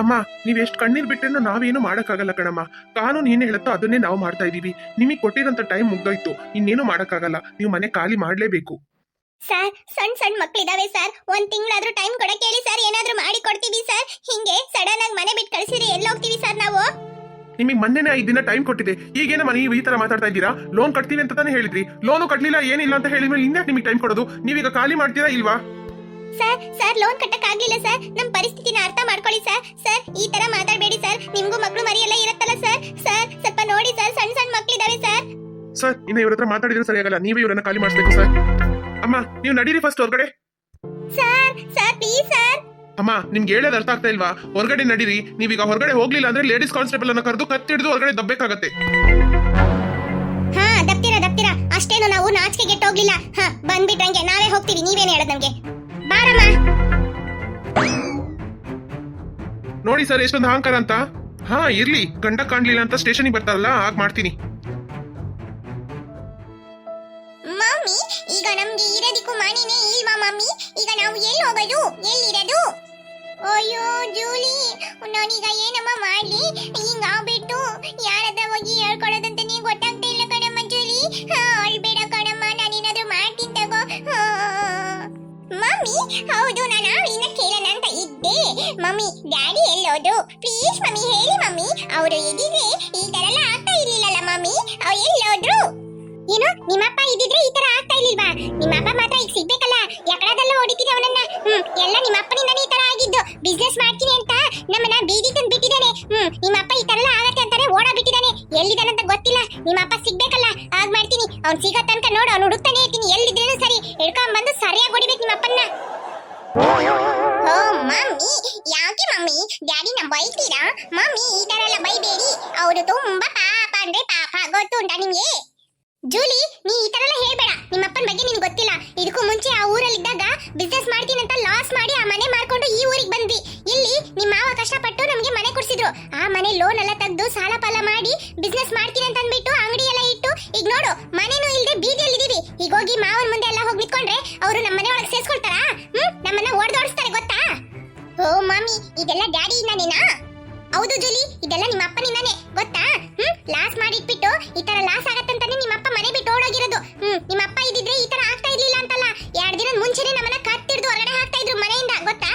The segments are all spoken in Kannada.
ಅಮ್ಮ, ನೀವ್ ಎಷ್ಟು ಕಣ್ಣೀರ್ ಬಿಟ್ಟೇನೋ ನಾವೇನು ಮಾಡಕ್ಕಾಗಲ್ಲ ಕಣಮ್ಮ. ಕಾನೂನು ಏನ್ ಹೇಳುತ್ತೋ ಅದನ್ನೇ ನಾವು ಮಾಡ್ತಾ ಇದೀವಿ. ನಿಮಗೆ ಕೊಟ್ಟಿರೋಂಥ ಟೈಮ್ ಮುಗ್ದೋಯ್ತು, ಇನ್ನೇನು ಮಾಡಕ್ಕಾಗಲ್ಲ. ನೀವು ಮನೆ ಖಾಲಿ ಮಾಡ್ಲೇಬೇಕು. ಸರ್, ಸಣ್ಣ ಸಣ್ಣ ಮಕ್ಳಿದಾವೆ ಸರ್, ಒಂದ್ ತಿಂಗಳಾದ್ರೂ ಟೈಮ್ ಕೊಡಕ್ಕೆ ಹೇಳಿ ಸರ್, ಏನಾದ್ರೂ ಮಾಡಿ ಕೊಡ್ತೀವಿ ಸರ್. ಹಿಂಗೆ ಸಡನ್ ಆಗಿ ಮನೆ ಬಿಟ್ಟು ಕಳ್ಸಿದ್ರೆ ಎಲ್ಲೋಗ್ತೀವಿ ಸರ್ ನಾವು? ನಿಮಗೆ ಮೊನ್ನೆನೇ 5 ದಿನ ಟೈಮ್ ಕೊಟ್ಟಿದೆ, ಈಗೇನಮ್ಮ ನೀವು ಈ ತರ ಮಾತಾಡ್ತಾ ಇದ್ದೀರಾ? ಲೋನ್ ಕಟ್ತೀವಿ ಅಂತ ತಾನೇ ಹೇಳಿದ್ರಿ. ಲೋನು ಕಟ್ಲಿಲ್ಲ, ಏನಿಲ್ಲ ಅಂತ ಹೇಳಿದ್ಮೇಲೆ ಇನ್ಯಾಕೆ ನಿಮಗೆ ಟೈಮ್ ಕೊಡೋದು? ನೀವೀಗ ಖಾಲಿ ಮಾಡ್ತೀರಾ ಇಲ್ವಾ? ಸರ್ ಲೋನ್ ಕಟ್ಟಕ್ ಆಗ್ಲಿಲ್ಲ ಸರ್, ನಮ್ ಪರಿಸ್ಥಿತಿನ ಅರ್ಥ ಮಾಡ್ಕೊಳ್ಳಿ ಸರ್. ಸರ್ ಈ ತರ ಮಾತಾಡಬೇಡಿ ಸರ್, ನಿಮ್ಗೂ ಮಕ್ಳು ಮರಿ ಎಲ್ಲ ಇರುತ್ತಲ್ಲ ಸರ್. ಸರ್ ಸ್ವಲ್ಪ ನೋಡಿ ಸರ್, ಸಣ್ಣ ಸಣ್ಣ ಮಕ್ಳಿದಾವೆ ಸರ್. ಸರ್, ಇನ್ನ ಇವ್ರ ಹತ್ರ ಮಾತಾಡಿದ್ರೆ ಸರಿಯಾಗಲ್ಲ, ನೀವೇ ಇವ್ರನ್ನ ಖಾಲಿ ಮಾಡಿಸ್ಬೇಕು ಸರ್. ಅಮ್ಮ, ನೀವು ನಡೀರಿ ಫಸ್ಟ್ ಹೊರಗಡೆ. Sir please sir. ಅಮ್ಮ, ನಿಮ್ಗೆ ಹೇಳೋದು ಅರ್ಥ ಆಗ್ತಾ ಇಲ್ವಾ? ಹೊರಗಡೆ ನಡೀರಿ. ನೀವೀಗ ಹೊರಗಡೆ ಹೋಗ್ಲಿಲ್ಲ ಅಂದ್ರೆ ಲೇಡೀಸ್ ಕಾನ್ಸ್ಟೇಬಲ್ ಅನ್ನ ಕರೆದು ಕತ್ತಿಡಿದು ಹೊರಗಡೆ ದಬ್ಬೇಕಾಗತ್ತೆ. ಹಾ, ದಪ್ತೀರಾ ಅಷ್ಟೇನು ನಾವು ನಾಚಿಕೆ ಗೆಟ್ಟೋಗ್ಲಿಲ್ಲ. ಹಾ, ಬಂದ್ಬಿಟ್ಟಂಗೆ ನಾವೇ ಹೋಗ್ತೀವಿ, ನೀವೇನು ಹೇಳೋದು ನಮ್ಗೆ? ಬಾರಮ್ಮ. ನೋಡಿ ಸರ್, ಎಷ್ಟೊಂದು ಅಹಂಕಾರ ಅಂತ. ಹಾ ಇರ್ಲಿ, ಗಂಡ ಕಾಣ್ಲಿಲ್ಲ ಅಂತ ಸ್ಟೇಷನ್ಗೆ ಬರ್ತಾರಲ್ಲ, ಆಗ ಮಾಡ್ತೀನಿ. ಮಮ್ಮಿ, ಈಗ ನಮ್ಗೆ ಇರೋದಕ್ಕೂ ಮನೆನೇ ಇಲ್ವಾ ಮಮ್ಮಿ? ಈಗ ನಾವು ಎಲ್ಲಿ ಹೋಗೋದು, ಎಲ್ಲಿರೋದು? ಅಯ್ಯೋ ಜೂಲಿ, ನಾನೀಗ ಏನಮ್ಮ ಮಾಡ್ಲಿ? ಹಿಂಗಾಗ್ಬಿಟ್ಟು ಯಾರತ್ರ ಹೋಗಿ ಹೇಳ್ಕೊಡೋದಂತ ನೀ ಗೊತ್ತಾಗ್ತಾ ಇಲ್ಲ ಕಣಮ್ಮ ಜೂಲಿ. ಅಳ್ಬೇಡ ಕಣಮ್ಮ, ನಾನೇನಾದ್ರೂ ಮಾಡ್ತೀನಿ ತಗೋ. ಮಮ್ಮಿ, ಹೌದು, ನಾನು ಇನ್ನ ಕೇಳೋಣ ಅಂತ ಇದ್ದೆ. ಮಮ್ಮಿ, ಡ್ಯಾಡಿ ಎಲ್ಲೋದು? ಪ್ಲೀಸ್ ಮಮ್ಮಿ ಹೇಳಿ ಮಮ್ಮಿ. ಅವರು ಇದ್ದಿದ್ರೆ ಈ ತರ ಎಲ್ಲ ಆಗ್ತಾ ಇರ್ಲಿಲ್ಲಲ್ಲ ಮಮ್ಮಿ. ಅವ್ರು ಎಲ್ಲೋದ್ರು? ಏನು, ನಿಮ್ಮಪ್ಪ ಇದ್ದಿದ್ರೆ ಈ ತರ ಆಗ್ತಾ ಇರ್ಲಿಲ್ವಾ? ನಿಮ್ಮಪ್ಪ ಮಾತ್ರ ಈಗ ಸಿಗ್ಬೇಕಲ್ಲ, ಎಕಡದಲ್ಲ ಹೊಡಿತೀನಿ ಅವನನ್ನ. ಎಲ್ಲ ನಿಮ್ಮಪ್ಪನಿಂದನೇ ಈ ತರ ಆಗಿದ್ದು. ಬಿಸ್ನೆಸ್ ಮಾಡ್ತೀನಿ ಅಂತ ನಮ್ಮನ್ನ ಬೀದಿ ತಂದು ಬಿಟ್ಟಿದ್ದಾನೆ. ನಿಮ್ಮಪ್ಪ ಈ ತರ ಎಲ್ಲ ಆಗತ್ತೆ ಅಂತಾನೆ ಓಡಾ ಬಿಟ್ಟಿದ್ದಾನೆ. ಎಲ್ಲಿದ್ದಾನಂತ ಗೊತ್ತಿಲ್ಲ. ನಿಮ್ಮಪ್ಪ ಸಿಗ್ಬೇಕಲ್ಲ, ಆಗ ಮಾಡ್ತೀನಿ. ಅವ್ನು ಸಿಗೋ ತನಕ ನೋಡು, ಅವ್ನು ಹುಡುಕ್ತಾನೆ ಇರ್ತೀನಿ. ಎಲ್ಲಿದ್ರೇನು ಸರಿ, ಹಿಡ್ಕೊಂಡ್ ಬಂದು ಸರಿಯಾಗಿ ಹೊಡಿಬೇಕು ನಿಮ್ಮಪ್ಪನ್ನ. ಓ ಮಮ್ಮಿ, ಯಾಕೆ ಮಮ್ಮಿ ಡ್ಯಾಡಿನ ಬೈತೀರಾ? ಮಮ್ಮಿ ಈ ತರ ಎಲ್ಲ ಬೈಬೇಡಿ, ಅವರು ತುಂಬಾ ಪಾಪ ಅಂದ್ರೆ ಪಾಪ, ಗೊತ್ತು ಉಂಟಾ ನಿಮ್ಗೆ? ಜೂಲಿ, ನೀ ಈ ತರ ಎಲ್ಲ ಹೇಳ್ಬೇಡ. ನಿಮ್ಮಪ್ಪನ ಬಗ್ಗೆ ನಿನ್ಗೆ ಗೊತ್ತಿಲ್ಲ. ಇದಕ್ಕೂ ಮುಂಚೆ ಆ ಊರಲ್ಲಿದ್ದಾಗ ಬಿಸ್ನೆಸ್ ಮಾಡ್ತೀನಿ ಅಂತ ಲಾಸ್ ಮಾಡಿ ಆ ಮನೆ ಮಾರ್ಕೊಂಡು ಈ ಊರಿಗೆ ಬಂದ್ವಿ. ಇಲ್ಲಿ ನಿಮ್ಮ ಮಾವ ಕಷ್ಟಪಟ್ಟು ನಮ್ಗೆ ಮನೆ ಕೊಡ್ಸಿದ್ರು. ಆ ಮನೆ ಲೋನ್ ಎಲ್ಲ ತೆಗೆದು ಸಾಲ ಪಾಲ ಮಾಡಿ ಬಿಸ್ನೆಸ್ ಮಾಡ್ತೀನಿ ಅಂತ ಅಂದ್ಬಿಟ್ಟು ಅಂಗಡಿ ಎಲ್ಲ ಇಟ್ಟು ಈಗ ನೋಡು, ಮನೇನು ಇಲ್ಲದೆ ಬೀದಿಯಲ್ಲಿ ಇದೀವಿ. ಈಗ ಹೋಗಿ ಮಾವನ ಮುಂದೆ ಎಲ್ಲ ಹೋಗಿ ನಿಂತ್ಕೊಂಡ್ರೆ ಅವರು ನಮ್ಮ ಮನೆ ಒಳಗೆ ಸೇರ್ಸ್ಕೊಳ್ತಾರಾ? ನಮ್ಮನ್ನ ಓಡ್ದೋಡಿಸ್ತಾರೆ ಗೊತ್ತಾ? ಓ ಮಮ್ಮಿ, ಇದೆಲ್ಲ ಡ್ಯಾಡಿ ಇಂದಾನೇನಾ? ಹೌದು ಜೂಲಿ, ಇದೆಲ್ಲ ನಿಮ್ಮ ಅಪ್ಪನಿಂದಾನೆ ಗೊತ್ತಾ? ಲಾಸ್ ಮಾಡಿಟ್ಬಿಟ್ಟು ಈ ತರ ಲಾಸ್ ಆಗತ್ತಂತಾನೆ ನಿಮ್ಮಪ್ಪ ಮನೆ ಬಿಟ್ಟು ಓಡೋಗಿರೋದು. ನಿಮ್ಮಪ್ಪ ಇದ್ದಿದ್ರೆ ಈ ತರ ಆಗ್ತಾ ಇರ್ಲಿಲ್ಲ ಅಂತಲ್ಲ. 2 ದಿನದ ಮುಂಚೆನೆ ನಮ್ಮನ್ನ ಕತ್ತಿಡ್ದು ಹೊರಗಡೆ ಹಾಕ್ತಾ ಇದ್ರು ಮನೆಯಿಂದ, ಗೊತ್ತಾ?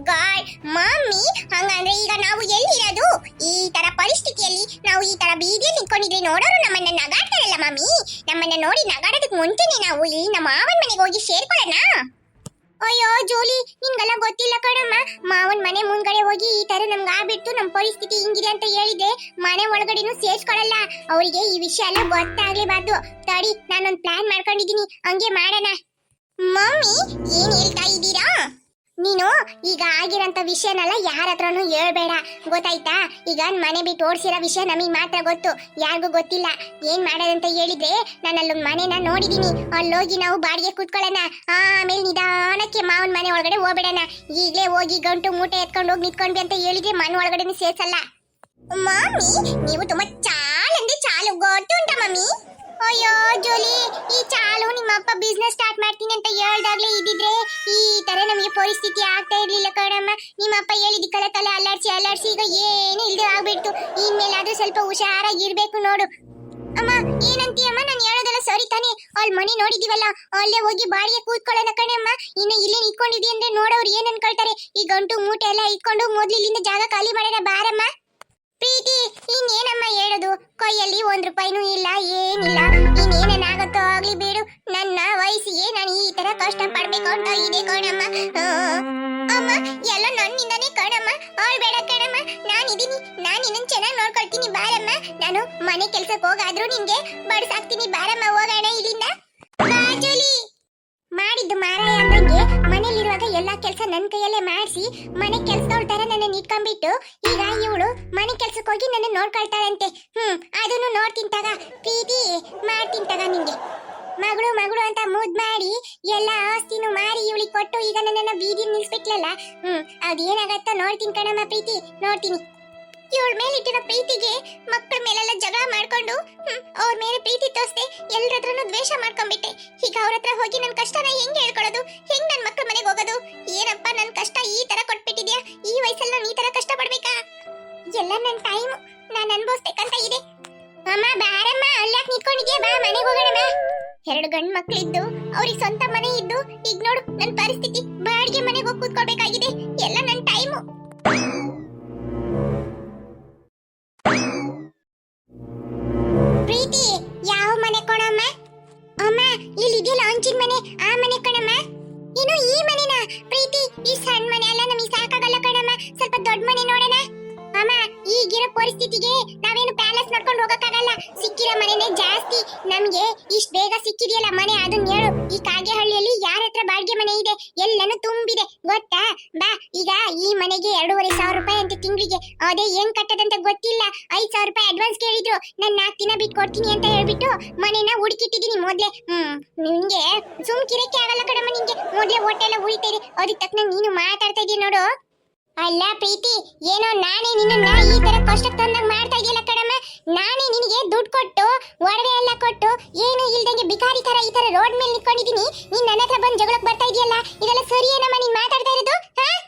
ಗಾಡ್ ಮಮ್ಮಿ, ಹಂಗಂದ್ರೆ ಈಗ ನಾವು ಎಲ್ಲಿರೋದು? ಈ ತರ ಪರಿಸ್ಥಿತಿಯಲ್ಲಿ ನಾವು ಈ ತರ ಬೀದಿಯಲ್ಲಿ ನಿಂತ್ಕೊಂಡಿದ್ರೆ ನೋಡೋರು ನಮ್ಮನ್ನ ನಗಾಡ್ತಾರಲ್ಲ ಮಮ್ಮಿ. ನಮ್ಮನ್ನ ನೋಡಿ ನಗಾಡೋದಕ್ಕೆ ಮುಂಚೆನೆ ನಾವು ಇಲ್ಲಿ ನಮ್ಮ ಮಾವನ ಮನೆಗೆ ಹೋಗಿ ಸೇರ್ಕೊಳ್ಳೋಣ. ಅಯ್ಯೋ ಜೋಲಿ, ನಿನ್ಗೆಲ್ಲ ಗೊತ್ತಿಲ್ಲ ಕಣಮ್ಮ. ಮಾವನ್ ಮನೆ ಮುಂದ್ಗಡೆ ಹೋಗಿ ಈ ತರ ನಮ್ಗೆ ಆಗ್ಬಿಟ್ಟು ನಮ್ ಪರಿಸ್ಥಿತಿ ಹಿಂಗಿದೆ ಅಂತ ಹೇಳಿದ್ರೆ ಮನೆ ಒಳಗಡೆನು ಸೇರ್ಸ್ಕೊಳಲ್ಲ. ಅವರಿಗೆ ಈ ವಿಷಯ ಎಲ್ಲ ಗೊತ್ತಾಗ್ಲೇಬಾರ್ದು. ತಡಿ, ನಾನೊಂದ್ ಪ್ಲಾನ್ ಮಾಡ್ಕೊಂಡಿದೀನಿ, ಹಂಗೆ ಮಾಡೋಣ. ಮಮ್ಮಿ, ಏನ್ ಹೇಳ್ತಾ ಇದ್ದೀರಾ? ನೀನು ಈಗ ಆಗಿರೋಂಥ ವಿಷಯನೆಲ್ಲ ಯಾರ ಹತ್ರನೂ ಹೇಳ್ಬೇಡ, ಗೊತ್ತಾಯ್ತಾ? ಈಗ ಮನೆ ಬಿಟ್ಟು ಓಡಿಸಿರೋ ವಿಷಯ ನಮಗೆ ಮಾತ್ರ ಗೊತ್ತು, ಯಾರಿಗೂ ಗೊತ್ತಿಲ್ಲ. ಏನ್ ಮಾಡೋದಂತ ಹೇಳಿದ್ರೆ, ನಾನು ಅಲ್ಲೊಂದು ಮನೆನ ನೋಡಿದೀನಿ. ಅಲ್ಲೋಗಿ ನಾವು ಬಾಡಿಗೆ ಕೂತ್ಕೊಳ್ಳೋಣ. ಆಮೇಲೆ ನಿಧಾನಕ್ಕೆ ಮಾವನ ಮನೆ ಒಳಗಡೆ ಹೋಗ್ಬಿಡೋಣ. ಈಗಲೇ ಹೋಗಿ ಗಂಟು ಮೂಟೆ ಎತ್ಕೊಂಡು ಹೋಗಿ ನಿಂತ್ಕೊಂಡ್ವಿ ಅಂತ ಹೇಳಿದ್ರೆ ಮನೆ ಒಳಗಡೆ ಸೇರ್ಸಲ್ಲ. ಮಮ್ಮಿ, ನೀವು ತುಂಬಾ ಚಾಲಂದ್ರೆ ಚಾಲು, ಗೊತ್ತು ಉಂಟ ಮಮ್ಮಿ? ಅಯ್ಯೋ ಜೋಲಿ, ಈ ಚಾಲು ನಿಮ್ಮಪ್ಪ ಬಿಸ್ನೆಸ್ ಸ್ಟಾರ್ಟ್ ಮಾಡ್ತೀನಿ ಅಂತ ಹೇಳ್ದಾಗ್ಲೇ ಇದ್ದಿದ್ರೆ ಈ ತರ ನಮಗೆ ಪರಿಸ್ಥಿತಿ ಆಗ್ತಾ ಇರ್ಲಿಲ್ಲ ಕಣಮ್ಮ. ನಿಮ್ಮಪ್ಪ ಹೇಳಿದ ತಲೆ ಅಲ್ಲಾಡ್ಸಿ ಈಗ ಏನು ಇಲ್ದೆ ಆಗ್ಬಿಡ್ತು. ಇನ್ಮೇಲಾದ್ರೂ ಸ್ವಲ್ಪ ಹುಷಾರಾಗಿರ್ಬೇಕು ನೋಡು. ಅಮ್ಮ, ಏನಂತೀಯಮ್ಮ? ನಾನು ಹೇಳೋದೆಲ್ಲ ಸರಿ ತಾನೆ? ಅವ್ಳ ಮನೆ ನೋಡಿದೀವಲ್ಲ, ಅಲ್ಲೇ ಹೋಗಿ ಬಾಡಿಗೆ ಕೂತ್ಕೊಳ್ಳೋಣ ಕಣಮ್ಮ. ಇನ್ನು ಇಲ್ಲೇ ನಿಂತ್ಕೊಂಡಿದಿ ಅಂದ್ರೆ ನೋಡೋರು ಏನ್ ಅನ್ಕೊಳ್ತಾರೆ? ಈ ಗಂಟು ಮೂಟೆ ಎಲ್ಲ ಇಟ್ಕೊಂಡು ಮೊದ್ಲು ಇಲ್ಲಿಂದ ಜಾಗ ಖಾಲಿ ಮಾಡೋಣ ಬಾರಮ್ಮ. ಪ್ರೀತಿ, ಇನ್ನೇನಮ್ಮ ಹೇಳೋದು? ಕೈಯಲ್ಲಿ 1 ರೂಪಾಯಿನೂ ಇಲ್ಲ, ಏನಿಲ್ಲ. ಇನ್ನೇನಾಗತ್ತೋ ಆಗ್ಲಿ ಬಿಡು. ನನ್ನ ವಯಸ್ಸಿಗೆ ನಾನು ಈ ತರ ಕಷ್ಟ ಪಡ್ಬೇಕು ಅಂತ ಇದೆ ಕಣಮ್ಮ. ಅಮ್ಮ, ಎಲ್ಲ ನನ್ನಿಂದಾನೇ ಕಣಮ್ಮ, ಆಳ್ಬೇಡ ಕಣಮ್ಮ. ನಾನಿದ್ದೀನಿ, ನಾನು ನಿನ್ನನ್ನು ಚೆನ್ನಾಗಿ ನೋಡ್ಕೊಳ್ತೀನಿ ಬಾರಮ್ಮ. ನಾನು ಮನೆ ಕೆಲ್ಸಕ್ಕೆ ಹೋಗಾದ್ರೂ ನಿನ್ಗೆ ಬಡ್ಸಾಕ್ತೀನಿ ಬಾರಮ್ಮ, ಹೋಗೋಣ ಇಲ್ಲಿಂದ. ಬಾಜುಲಿ ಮಾಡಿದ್ದು ಮಾರಾಯ ಅಂದಂಗೆ ಮನೇಲಿರುವಾಗ ಎಲ್ಲಾ ಕೆಲಸ ನನ್ನ ಕೈಯಲ್ಲೇ ಮಾಡಿಸಿ ಮನೆ ಕೆಲ್ಸದವಳ ತರ ನನ್ನ ಇಟ್ಕೊಂಡ್ಬಿಟ್ಟು ಈಗ ಇವಳು ಮನೆ ಕೆಲ್ಸಕ್ಕೆ ಹೋಗಿ ನನ್ನ ನೋಡ್ಕೊಳ್ತಾಳಂತೆ. ಅದನ್ನು ನೋಡ್ತೀನಿ ತಗ ಪ್ರೀತಿ, ಮಾಡ್ತೀನಿ ತಗ ನಿಂಗೆ. ಮಗಳು ಮಗಳು ಅಂತ ಮುದ್ ಮಾಡಿ ಎಲ್ಲ ಆಸ್ತಿನೂ ಮಾರಿ ಇವಳಿಗೆ ಕೊಟ್ಟು ಈಗ ನನ್ನನ್ನ ಬೀದಿ ನಿಲ್ಸ್ಬಿಟ್ಲಲ್ಲ. ಅದೇನಾಗತ್ತ ನೋಡ್ತೀನಿ ಕಣಮ್ಮ ಪ್ರೀತಿ, ನೋಡ್ತೀನಿ. ಇವಳ ಮೇಲೆ ಇಟ್ಟಿರೋ ಪ್ರೀತಿಗೆ ಮಕ್ಕಳ ಮೇಲೆಲ್ಲ ಜಗಳ ಮಾಡ್ಕೊಂಡು ಅವ್ರ ಮೇಲೆ ಪ್ರೀತಿ ತೋರಿಸ್ದೆ, ಎಲ್ಲರ ಹತ್ರನೂ ದ್ವೇಷ ಮಾಡ್ಕೊಂಡ್ಬಿಟ್ಟೆ. ಈಗ ಅವ್ರ ಹತ್ರ ಹೋಗಿ ನನ್ನ ಕಷ್ಟನ ಹೆಂಗ್ ಹೇಳ್ಕೊಳ್ಳೋದು, ಹೆಂಗ್ ನನ್ನ ಮಕ್ಕಳ ಮನೆಗೆ ಹೋಗೋದು? ಏನಪ್ಪ ನನ್ನ ಕಷ್ಟ ಈ ತರ ಕೊಟ್ಬಿಟ್ಟಿದ್ಯಾ, ಈ ವಯಸ್ಸಲ್ಲಿ ನಾನು ಈ ತರ ಕಷ್ಟ ಪಡ್ಬೇಕಾ? ಎಲ್ಲ ನನ್ನ ಟೈಮ್ ನಾನು ಅನ್ಭವಿಸ್ಬೇಕಂತ ಇದೆ. ಅಮ್ಮ ಬಾರಮ್ಮ, ಅಲ್ಲಾಕ್ ನಿಂತ್ಕೊಂಡಿದ್ಯಾ, ಬಾ ಮನೆಗೆ ಹೋಗೋಣ ಬಾ. 2 ಗಂಡ್ ಮಕ್ಳಿದ್ದು ಅವ್ರಿಗೆ ಸ್ವಂತ ಮನೆ ಇದ್ದು ಈಗ ನೋಡು ನನ್ನ ಪರಿಸ್ಥಿತಿ, ಬಾಡಿಗೆ ಮನೆಗೆ ಹೋಗಿ ಕೂತ್ಕೊಳ್ಬೇಕಾಗಿದೆ. ಎಲ್ಲ ನನ್ನ ಟೈಮು. ಪ್ರೀತಿ ಯಾವ ಮನೆ ಕೊಡಮ್ಮ? ಅಮ್ಮ ಇಲ್ಲಿ ಇದೆಯಲ್ಲ ಅಂಚಿನ ಮನೆ, ಆ ಮನೆ ಕಣಮ್ಮ. ಇನ್ನು ಈ ಮನೆನ? ಪ್ರೀತಿ ಈ ಸಣ್ಣ ಮನೆ ಅಲ್ಲ, ನಮಗೆ ಸಾಕಾಗಲ್ಲ ಕಣಮ್ಮ, ಸ್ವಲ್ಪ ದೊಡ್ಡ ಮನೆ ನೋಡೋಣ. ಅಮ್ಮ ಈಗಿರೋ ಪರಿಸ್ಥಿತಿಗೆ ನಾವೇನು ಪ್ಯಾಲೇಸ್ ನೋಡ್ಕೊಂಡು ಹೋಗಕ್ಕಾಗಲ್ಲ, ಸಿಕ್ಕಿರೋ ಮನೆನೇ ಜಾಸ್ತಿ. ನಮ್ಗೆ ಇಷ್ಟ ಬೇಗ ಸಿಕ್ಕಿದೆಯಲ್ಲ ಮನೆ, ಅದನ್ನ ಹೇಳು. ಈ ಕಾಗೆಹಳ್ಳಿಯಲ್ಲಿ ಯಾರ ಹತ್ರ ಬಾಡಿಗೆ ಮನೆ ಇದೆ? ಎಲ್ಲಾನು ತುಂಬಿದೆ ಗೊತ್ತಾ? ಬಾ, ಈಗ ಈ ಮನೆಗೆ 2,500 ರೂಪಾಯಿ ಅಂತ ತಿಂಗಳಿಗೆ. ಅದೇ ಏನ್ ಕಟ್ಟದಂತ ಗೊತ್ತಿಲ್ಲ. 5,000 ರೂಪಾಯಿ ಅಡ್ವಾನ್ಸ್ ಕೇಳಿದ್ರು. ನಾನು 4 ದಿನ ಬಿಟ್ಟು ಕೊಡ್ತೀನಿ ಅಂತ ಹೇಳ್ಬಿಟ್ಟು ಮನೆನ ಹುಡುಕಿಟ್ಟಿದ್ದೀನಿ ಮೊದ್ಲೇ. ನಿನ್ಗೆ ಸುಮ್ಕಿರಕ್ಕೆ ಆಗಲ್ಲ ಕಣಮ್ಮ, ನಿನ್ಗೆ ಮೊದ್ಲೇ ಹೊಟ್ಟೆ ಎಲ್ಲ ಉಳಿತೇರಿ. ಅದಕ್ಕೆ ತಕ್ಕ ನೀನು ಮಾತಾಡ್ತಾ ಇದೀಯ ನೋಡು. ಅಲ್ಲ ಪ್ರೀತಿ, ಏನೋ ನಾನೇ ನಿನ್ನ ಈ ತರ ಕಷ್ಟಕ್ಕೆ ತಂದಾಗ ಮಾಡ್ತಾ ಇದೆಯಲ್ಲ ಕಣಮ್ಮ. ನಾನೇ ನಿನಗೆ ದುಡ್ಡು ಕೊಟ್ಟು ಒಡವೆ ಎಲ್ಲ ಕೊಟ್ಟು ಏನು ಇಲ್ದಂಗೆ ಬಿಕಾರಿ ತರ ಈ ತರ ರೋಡ್ ಮೇಲೆ ನಿಂತ್ಕೊಂಡಿದೀನಿ. ನೀನ್ ನನ್ನ ಹತ್ರ ಬಂದು ಜಗಳಕ್ಕೆ ಬರ್ತಾ ಇದೆಯಲ್ಲ, ಇದೆಲ್ಲ ಸರಿಯೇನಮ್ಮ ನೀನ್ ಮಾತಾಡ್ತಾ ಇರೋದು?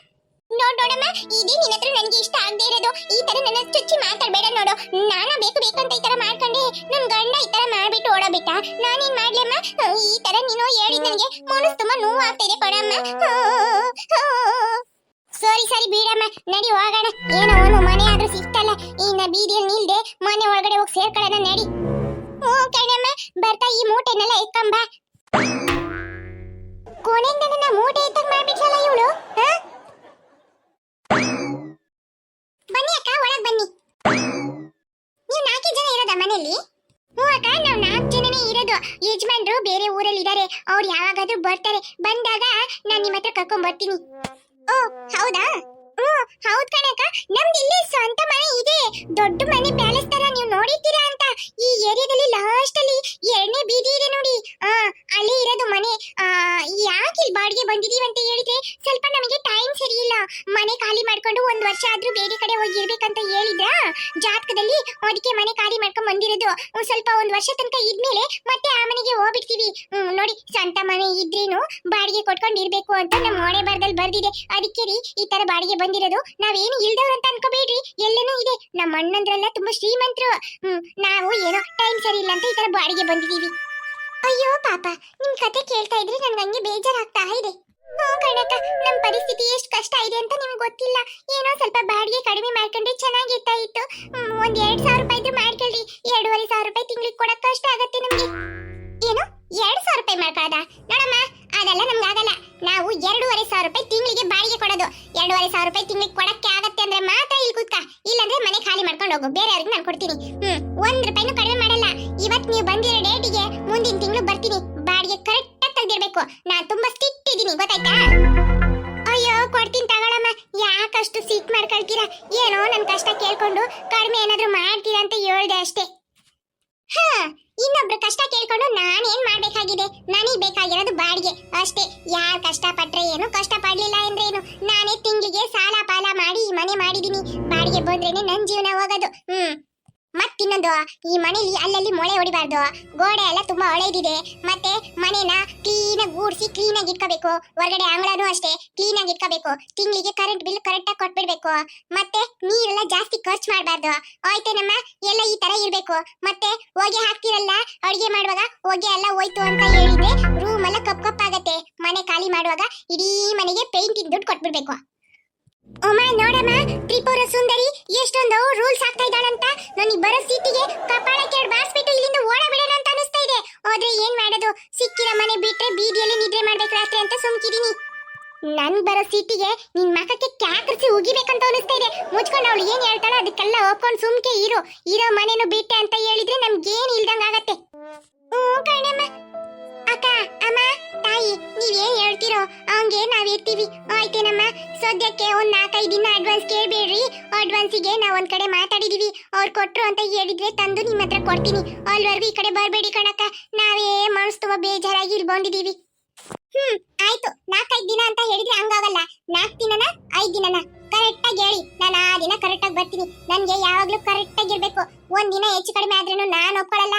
ನೋಡೋಣಮ್ಮ, ಇದೇ ನಿನ್ನ ಹತ್ರ ನನಗೆ ಇಷ್ಟ ಆಗದೆ ಇರೋದು. ಈ ತರ ನನ್ನ ಚುಚ್ಚಿ ಮಾತಾಡ್ಬೇಡ ನೋಡು. ನಾನ ಬೇಕು ಬೇಕು ಅಂತ ಈ ತರ ಮಾಡ್ಕೊಂಡೆ, ನನ್ ಗಂಡ ಈ ತರ ಮಾಡ್ಬಿಟ್ಟು ಓಡೋಬಿಟ್ಟ. ನಾನೇನ್ ಮಾಡ್ಲಮ್ಮ? ಈ ತರ ನೀನು ಹೇಳಿದ್ ನನಗೆ ಮನಸ್ಸು ತುಂಬಾ ನೋವು ಆಗ್ತಾ ಇದೆ ಕಣಮ್ಮ. ಸರಿ ಸರಿ ಬಿಡಮ್ಮ, ನಡಿ ಹೋಗೋಣ. ಏನೋ ಒಂದು ಮನೆ ಆದ್ರೂ ಸಿಕ್ತಲ್ಲ, ಇನ್ನ ಬೀದಿಯಲ್ಲಿ ನಿಲ್ದೆ ಮನೆ ಒಳಗಡೆ ಹೋಗಿ ಸೇರ್ಕೊಳ್ಳೋಣ, ನಡಿ. ಕಣಮ್ಮ, ಬರ್ತಾ ಈ ಮೂಟೆನೆಲ್ಲ ಎತ್ತಂಬ. ಕೊನೆಯಿಂದ ನನ್ನ ಮೂಟೆ ಎತ್ತಂಗ್ ಮಾಡ್ಬಿಟ್ಲಲ್ಲ ಇವಳು. ಬನ್ನಿ ಅಕ್ಕ, ಒಳಗ್ ಬನ್ನಿ. ನೀವು 4 ಜನ ಇರೋದ ಮನೆಯಲ್ಲಿ? ಅಕ್ಕ, ನಾವು 4 ಜನನೇ ಇರೋದು. ಯಜಮಾನ್ರು ಬೇರೆ ಊರಲ್ಲಿ ಇದಾರೆ, ಅವ್ರು ಯಾವಾಗಾದ್ರೂ ಬರ್ತಾರೆ. ಬಂದಾಗ ನಾನು ನಿಮ್ಮ ಹತ್ರ ಕರ್ಕೊಂಡ್ ಬರ್ತೀನಿ. ಓ ಹೌದಾ? ಹೌದ್ ಕಣಕ್ಕ, ನಮ್ದು ಇಲ್ಲಿ ಸ್ವಂತ ಮನೆ ಇದೆ, ದೊಡ್ಡ ಮನೆ, ಪ್ಯಾಲೇಸ್ ತರ. ನೀವು ನೋಡಿರ್ತೀರಾ ಅಂತ. ಈ ಏರಿಯಾದಲ್ಲಿ ಲಾಸ್ಟ್ ಅಲ್ಲಿ 2ನೇ ಬೀದಿ ಇದೆ ನೋಡಿ, ಅಲ್ಲಿ ಇರೋದು ಮನೆ. ಯಾಕೆ ಇಲ್ಲಿ ಬಾಡಿಗೆ ಬಂದಿದೀವಿ ಅಂತ ಹೇಳಿದ್ರೆ, ಸ್ವಲ್ಪ ನಮಗೆ ಟೈಮ್ ಸರಿ ಇಲ್ಲ. ಮನೆ ಖಾಲಿ ಮಾಡ್ಕೊಂಡು 1 ವರ್ಷ ಆದ್ರೂ ಬೇರೆ ಕಡೆ ಹೋಗಿರ್ಬೇಕಂತ ಹೇಳಿದ್ರ ಜಾತಕದಲ್ಲಿ, ಅದಕ್ಕೆ ಮನೆ ಖಾಲಿ ಮಾಡ್ಕೊಂಡ್ ಬಂದಿರೋದು. ಸ್ವಲ್ಪ 1 ವರ್ಷ ತನಕ ಇದ್ಮೇಲೆ ಮತ್ತೆ ಆ ಮನೆಗೆ ಹೋಗ್ಬಿಡ್ತೀವಿ. ನೋಡಿ, ಸ್ವಂತ ಮನೆ ಇದ್ರೇನು ಬಾಡಿಗೆ ಕೊಟ್ಕೊಂಡು ಇರ್ಬೇಕು ಅಂತ ನಮ್ಮ ಮನೆ ಬರದಲ್ಲಿ ಬರ್ದಿದೆ. ಅದಕ್ಕೆ ರೀ ಈ ತರ ಬಾಡಿಗೆ ಬಂದಿರೋದು. ನಾವೇನು ಇಲ್ದವ್ರು ಅಂತ ಅನ್ಕೋಬೇಡ್ರಿ, ಎಲ್ಲನೂ ಇದೆ. ನಮ್ಮ ಅಣ್ಣಂದ್ರೆಲ್ಲ ತುಂಬಾ ಶ್ರೀಮಂತರು. ನಾವು ಏನೋ ಟೈಮ್ ಸರಿ ಇಲ್ಲ ಅಂತ ಈ ತರ ಬಾಡಿಗೆ ಬಂದಿದೀವಿ. ಅಯ್ಯೋ ಪಾಪ, ನಿಮ್ ಕತೆ ಕೇಳ್ತಾ ಇದ್ರೆ ನನ್ಗೆ ಹಂಗೆ ಬೇಜಾರಾಗ್ತಾ ಇದೆ. ಕಣಕ್ಕ, ನಮ್ ಪರಿಸ್ಥಿತಿ ಎಷ್ಟು ಕಷ್ಟ ಇದೆ ಅಂತ ನಿಮ್ಗೆ ಗೊತ್ತಿಲ್ಲ. ಏನೋ ಸ್ವಲ್ಪ ಬಾಡಿಗೆ ಕಡಿಮೆ ಮಾಡ್ಕೊಂಡ್ರೆ ಚೆನ್ನಾಗಿರ್ತಾ ಇತ್ತು. ಒಂದ್ 2,000 ರೂಪಾಯಿ ಇದ್ರೆ ಮಾಡ್ಕೊಳ್ರಿ. 2,500 ರೂಪಾಯಿ ತಿಂಗಳಿಗೆ ಕೊಡಕ್ ಕಷ್ಟ ಆಗತ್ತೆ ನಮ್ಗೆ. ಏನು 2,000 ರೂಪಾಯಿ ಮಾಡ್ಕೊಳ್ಳೋದ? ನೋಡಮ್ಮ, ಅದೆಲ್ಲ ನಮ್ಗೆ ಆಗಲ್ಲ. ನಾವು 2,500 ರೂಪಾಯಿ ತಿಂಗಳಿಗೆ ಬಾಡಿಗೆ ಕೊಡೋದು. 2,500 ರೂಪಾಯಿ ತಿಂಗಳಿಗೆ ಕೊಡಕ್ಕೆ ಆಗತ್ತೆ ಅಂದ್ರೆ ಮಾತ್ರ ಇಲ್ಲಿ ಕೂತ್ಕ, ಇಲ್ಲಾಂದ್ರೆ ಮನೆ ಖಾಲಿ ಮಾಡ್ಕೊಂಡು ಹೋಗು. ಬೇರೆಯವ್ರಿಗೆ ನಾನು ಕೊಡ್ತೀನಿ. 1 ರೂಪಾಯಿನೂ ಕಡಿಮೆ ಮಾಡಲ್ಲ. ಇವತ್ತು ನೀವು ಬಂದಿರೋ ಡೇಟಿಗೆ ಮುಂದಿನ ತಿಂಗಳು ಬರ್ತೀನಿ. ಬಾಡಿಗೆ ಕರೆಕ್ಟ್ ಆಗಿ ತೆಗೆದಿರ್ಬೇಕು. ನಾನು ತುಂಬಾ ಸ್ಟ್ರಿಕ್ಟ್ ಇದ್ದೀನಿ, ಗೊತ್ತಾಯ್ತಾ? ಅಯ್ಯೋ ಕೊಡ್ತೀನಿ ತಗೊಳಮ್ಮ, ಯಾಕಷ್ಟು ಸಿಟ್ ಮಾಡ್ಕೊಳ್ತೀರಾ? ಏನೋ ನನ್ನ ಕಷ್ಟ ಕೇಳ್ಕೊಂಡು ಕಡಿಮೆ ಏನಾದ್ರೂ ಮಾಡ್ತೀರಾ ಅಂತ ಹೇಳ್ದೆ ಅಷ್ಟೇ. ಇನ್ನೊಬ್ರು ಕಷ್ಟ ಕೇಳ್ಕೊಂಡು ನಾನೇನ್ ಮಾಡ್ಬೇಕಾಗಿದೆ? ನನಗೆ ಬೇಕಾಗಿರೋದು ಬಾಡಿಗೆ ಅಷ್ಟೇ. ಯಾರ್ ಕಷ್ಟ ಪಟ್ರೆ ಏನು, ಕಷ್ಟ ಪಡ್ಲಿಲ್ಲ ಅಂದ್ರೆ ಏನು? ನಾನೇ ತಿಂಗಳಿಗೆ ಸಾಲ ಪಾಲ ಮಾಡಿ ಈ ಮನೆ ಮಾಡಿದೀನಿ. ಬಾಡಿಗೆ ಬಂದ್ರೇನೆ ನನ್ ಜೀವನ ಹೋಗೋದು. ಮತ್ತಿನ್ನೊಂದು, ಈ ಮನೇಲಿ ಅಲ್ಲಲ್ಲಿ ಮೊಳೆ ಹೊಡಿಬಾರ್ದು. ಗೋಡೆ ಎಲ್ಲ ತುಂಬಾ ಹಳೆದಿದೆ. ಮತ್ತೆ ಮನೇನ ಕ್ಲೀನ್ ಆಗಿ ಗೂಡ್ಸಿ ಕ್ಲೀನ್ ಆಗಿ ಇಟ್ಕೋಬೇಕು. ಹೊರಗಡೆ ಅಂಗಳನೂ ಅಷ್ಟೇ ಕ್ಲೀನ್ ಆಗಿ ಇಟ್ಕೋಬೇಕು. ತಿಂಗಳಿಗೆ ಕರೆಂಟ್ ಬಿಲ್ ಕರೆಕ್ಟ್ ಆಗಿ ಕೊಟ್ಬಿಡ್ಬೇಕು. ಮತ್ತೆ ನೀರೆಲ್ಲ ಜಾಸ್ತಿ ಖರ್ಚು ಮಾಡಬಾರ್ದು. ಆಯ್ತೇನಮ್ಮ? ಎಲ್ಲ ಈ ತರ ಇರ್ಬೇಕು. ಮತ್ತೆ ಹೊಗೆ ಹಾಕ್ತಿರಲ್ಲ ಅಡಿಗೆ ಮಾಡುವಾಗ, ಹೊಗೆ ಎಲ್ಲ ಹೋಯ್ತು ಅಂತ ಹೇಳಿದ್ರೆ ರೂಮ್ ಎಲ್ಲ ಕಪ್ ಕಪ್ ಆಗತ್ತೆ. ಮನೆ ಖಾಲಿ ಮಾಡುವಾಗ ಇಡೀ ಮನೆಗೆ ಪೇಂಟಿಂಗ್ ದುಡ್ಡು ಕೊಟ್ಬಿಡ್ಬೇಕು. ಅಮ್ಮ ನೋಡಮ್ಮ, ತ್ರಿಪುರ ಸುಂದರಿ ಎಷ್ಟೊಂದು ರೂಲ್ಸ್ ಆಗ್ತಾ ಇದ್ದಾಳಂತ. ನನಗೆ ಬರೋ ಸೀಟಿಗೆ ಕಪಾಳ ಕೆಡ್ ಬಾರಿಸ್ಬಿಟ್ಟು ಇಲ್ಲಿಂದ ಓಡಬಿಡೋಣ ಅಂತ ಅನಿಸ್ತಾ ಇದೆ. ಆದ್ರೆ ಏನ್ ಮಾಡೋದು, ಸಿಕ್ಕಿರೋ ಮನೆ ಬಿಟ್ರೆ ಬೀದಿಯಲ್ಲಿ ನಿದ್ರೆ ಮಾಡ್ಬೇಕು ರಾತ್ರಿ ಅಂತ ಸುಮ್ಕಿದೀನಿ. ನನ್ ಬರೋ ಸೀಟಿಗೆ ನಿನ್ ಮಕಕ್ಕೆ ಕ್ಯಾಕರಿಸಿ ಉಗಿಬೇಕಂತ ಅನಿಸ್ತಾ ಇದೆ. ಮುಚ್ಕೊಂಡು ಅವಳು ಏನ್ ಹೇಳ್ತಾಳೋ ಅದಕ್ಕೆಲ್ಲ ಒಪ್ಕೊಂಡು ಸುಮ್ಕೆ ಇರೋ ಮನೇನು ಬಿಟ್ಟೆ ಅಂತ ಹೇಳಿದ್ರೆ ನಮ್ಗೇನ್ ಇಲ್ದಂಗ ಆಗತ್ತೆ. ಕಣಮ್ಮ ಅಕ್ಕ ಅಮ್ಮ ತಾಯಿ ನೀವೇನ್ ಹೇಳ್ತಿರೋ ಹಂಗೆ ನಾವಿರ್ತೀವಿ ಆಯ್ತೇನಮ್ಮ. ಸದ್ಯಕ್ಕೆ ಒಂದ್ 4-5 ದಿನ ಅಡ್ವಾನ್ಸ್ ಕೇಳ್ಬೇಡ್ರಿ. ಅಡ್ವಾನ್ಸಿಗೆ ನಾವ್ ಒಂದ್ ಕಡೆ ಮಾತಾಡಿದೀವಿ, ಅವ್ರು ಕೊಟ್ರು ಅಂತ ಹೇಳಿದ್ರೆ ತಂದು ನಿಮ್ ಹತ್ರ ಕೊಡ್ತೀನಿ. ಅಲ್ವರ್ಗು ಈ ಕಡೆ ಬರ್ಬೇಡಿ ಕಣಕ್ಕ, ನಾವೇ ಮನಸ್ಸು ತುಂಬಾ ಬೇಜಾರಾಗಿ ಇಲ್ಲಿ ಬಂದಿದೀವಿ. ಆಯ್ತು, 4-5 ದಿನ ಅಂತ ಹೇಳಿದ್ರೆ ಹಂಗಾಗಲ್ಲ. 4 ದಿನನ 5 ದಿನನ ಕರೆಕ್ಟ್ ಆಗಿ ಹೇಳಿ, ನಾನು ಆ ದಿನ ಕರೆಕ್ಟ್ ಆಗಿ ಬರ್ತೀನಿ. ನನ್ಗೆ ಯಾವಾಗ್ಲೂ ಕರೆಕ್ಟ್ ಆಗಿರ್ಬೇಕು. ಒಂದ್ ದಿನ ಹೆಚ್ಚು ಕಡಿಮೆ ಆದ್ರೂ ನಾನು ಒಪ್ಕೊಳ್ಳಲ್ಲ.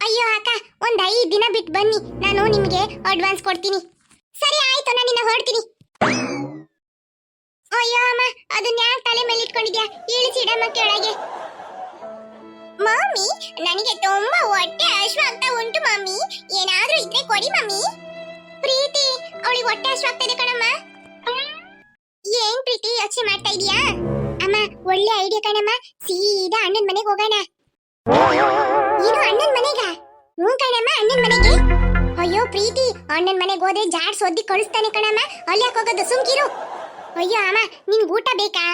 ಅಯ್ಯೋ ಅಕ್ಕ, ಒಂದ್ 5 ದಿನ ಬಿಟ್ಟು ಬನ್ನಿ, ನಾನು ನಿಮ್ಗೆ ಅಡ್ವಾನ್ಸ್ ಕೊಡ್ತೀನಿ. ಸರಿ ಆಯ್ತು, ನಾನು ನಿನ್ನ ಹೊರಡ್ತೀನಿ. ಅಯ್ಯೋ ಅಮ್ಮ, ಅದನ್ನ ಯಾಕೆ ತಲೆ ಮೇಲೆ ಇಟ್ಕೊಂಡಿದ್ಯಾ? ಇಳಿಸಿಡಮ್ಮ ಕೆಳಗೆ. ಮಮ್ಮಿ, ನನಗೆ ತುಂಬಾ ಹೊಟ್ಟೆ ಹಶ್ವಾಗ್ತಾ ಉಂಟು ಮಮ್ಮಿ, ಏನಾದ್ರೂ ಇದ್ರೆ ಕೊಡಿ ಮಮ್ಮಿ. ಪ್ರೀತಿ, ಅವಳಿಗೆ ಹೊಟ್ಟೆ ಹಶ್ವಾಗ್ತಾ ಇದೆ ಕಣಮ್ಮ. ಏನ್ ಪ್ರೀತಿ ಯೋಚನೆ ಮಾಡ್ತಾ ಇದೀಯಾ? ಅಮ್ಮ, ಒಳ್ಳೆ ಐಡಿಯಾ ಕಣಮ್ಮ, ಸೀದಾ ಅಣ್ಣನ ಮನೆಗೆ ಹೋಗೋಣ. ಏನು ಅಣ್ಣನ ಮನೆಗ? ಹ್ಞೂ ಕಣಮ್ಮ, ಅಣ್ಣನ ಮನೆಗೆ. ಅಯ್ಯೋ ಪ್ರೀತಿ, ಅಣ್ಣನ ಮನೆಗೆ ಹೋದ್ರೆ ಜಾಡ್ ಸೊದ್ದಿ ಕಳಿಸ್ತಾನೆ ಕಣಮ್ಮ, ಅಲ್ಲಿ ಯಾಕೆ ಹೋಗೋದು? ಸುಮ್ಕಿರು. ಅಯ್ಯೋ ಅಮ್ಮ, ನಿನ್ಗೆ ಊಟ ಬೇಕಾ?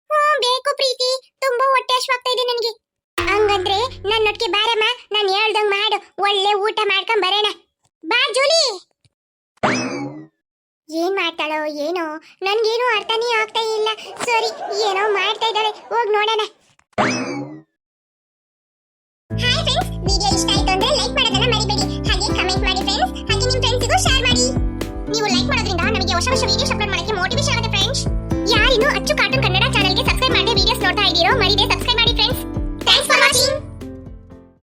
ಹ್ಞೂ ಬೇಕು ಪ್ರೀತಿ, ತುಂಬಾ ಹೊಟ್ಟೆ ಹಶ್ವಾಗ್ತಾ ಇದೆ ನನಗೆ. ಹಂಗಂದ್ರೆ ನನ್ನೊಟ್ಟಿಗೆ ಬಾರಮ್ಮ, ನಾನು ಹೇಳ್ದಂಗ್ ಮಾಡು, ಒಳ್ಳೆ ಊಟ ಮಾಡ್ಕೊಂಡ್ ಬರೋಣ. ಬಾ ಜೂಲಿ. ಏನ್ ಮಾಡ್ತಾಳೋ ಏನೋ, ನನ್ಗೇನು ಅರ್ಥನೇ ಆಗ್ತಾ ಇಲ್ಲ. ಸರಿ, ಏನೋ ಮಾಡ್ತಾ ಇದ್ದಾಳೆ, ಹೋಗ್ ನೋಡೋಣ. ಹಾಯ್ ಫ್ರೆಂಡ್ಸ್, ವಿಡಿಯೋ ಇಷ್ಟ ಆಯ್ತು ಅಂದ್ರೆ ಲೈಕ್ ಮಾಡೋದನ್ನ ಮರಿಬೇಡಿ, ಹಾಗೆ ಕಮೆಂಟ್ ಮಾಡಿ ಫ್ರೆಂಡ್ಸ್, ಹಾಗೆ ನಿಮ್ಮ ಫ್ರೆಂಡ್ಸ್ಗೂ ಶೇರ್ ಮಾಡಿ. ನೀವು ಲೈಕ್ ಮಾಡೋದ್ರಿಂದ ನಮಗೆ ಹೊಸ ವಿಡಿಯೋಸ್ ಅಪ್ಲೋಡ್ ಮಾಡಕ್ಕೆ ಮೋಟಿವೇಶನ್ ಆಗುತ್ತೆ ಫ್ರೆಂಡ್ಸ್. ಯಾರಿನ್ನೂ ಅಚ್ಚು ಕಾರ್ಟೂನ್ ಕನ್ನಡ ಚಾನೆಲ್ಗೆ ಸಬ್ಸ್ಕ್ರೈಬ್ ಮಾಡದೆ ವಿಡಿಯೋಸ್ ನೋಡ್ತಾ ಇದ್ದೀರೋ ಮರಿದೆ ಸಬ್ಸ್ಕ್ರೈಬ್